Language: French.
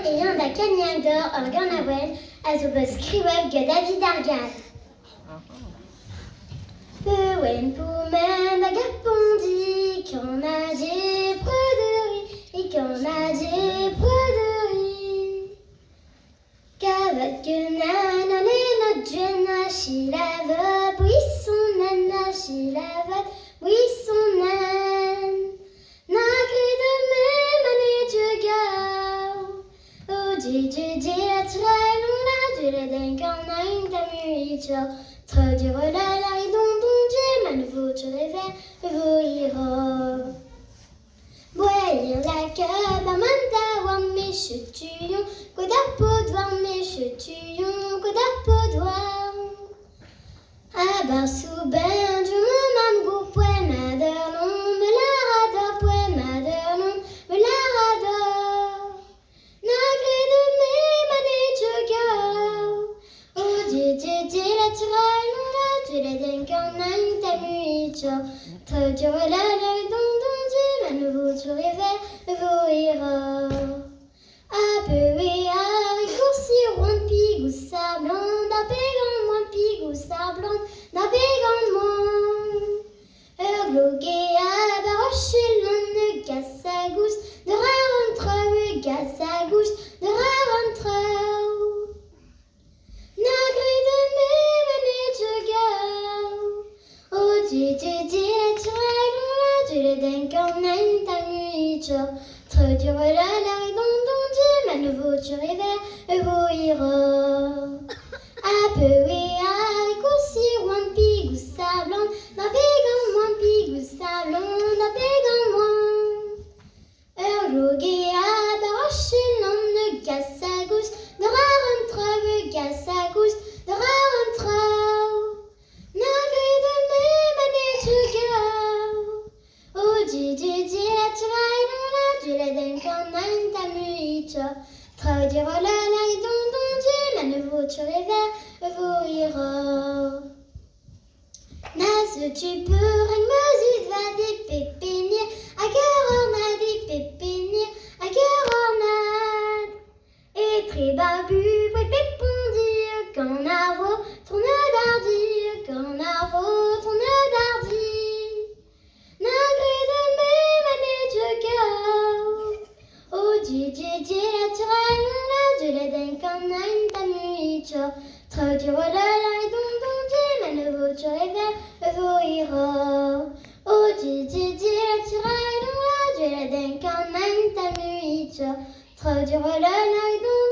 Ian da Kanyagdor or Ganawel, also beskriwek ge David Argad. Pewen poumen da gapondi, qu'on a des broderies, et qu'on a des broderies. Kavat que nana notre jeune chi lave, buisson nana chi lave, buisson nan. Nagri de même année de gao. Oh di la traîne, on a du la den qu'on a une tamuicho. Trop dur la ridon j'ai ma nouveau tu réveilles, vous ira. Boire la queue, bamanda wam me chutuyon, koda pod wam me chutuyon, koda pod wam. Abar sous ben du mam go poème madelon, me la rada poème madelon, me la rada. Nagri de mes manées tu gao. Oh di la tiraille, non la tu la den qu'on a une tamuicho. Trop dur la don j'ai ma nouveau tu réveilles, vous ira. A peu et haricot si rond pigou sablon, da bégan moi pigou sablon, da bégan moi. Glogué à baroche l'on gasse à gousse, de rare entre gasse à gousse, de rare entre. Nagri de mes manées de gao. Oh di la tiraille, la du le den qu'on a une tamuicho. Trop dur la ridon j'ai ma nouveau tu réveilles, vous ira. A peu et haricot si rond pigou sablon, da bégan moi pigou sablon, da bégan moi. Glogué à baroche l'on gasse à gousse, de rare entre gasse à gousse, de rare entre. Nagri de mes manées tu gao. Oh di la tiraille, non la du la den qu'on a une tamuicho. Trop dur la ridon j'ai ma nouveau tu réveilles, vous ira. Nas tu peux mesure va des pépinières, à cœur ornade des pépinières, à cœur ornade. Et très barbu, pour pépondir, qu'en arvo, tourne d'ardi, qu'en arvo, tourne d'ardi. Nagri de mes manées de gao. Oh di la tiraille, la du la den qu'on a une tamuicho. Trop dur la ridon j'ai ma nouveau tu réveilles, vous ira. Oh di la tiraille, la du la den qu'on a une tamuicho. Trop dur la ridon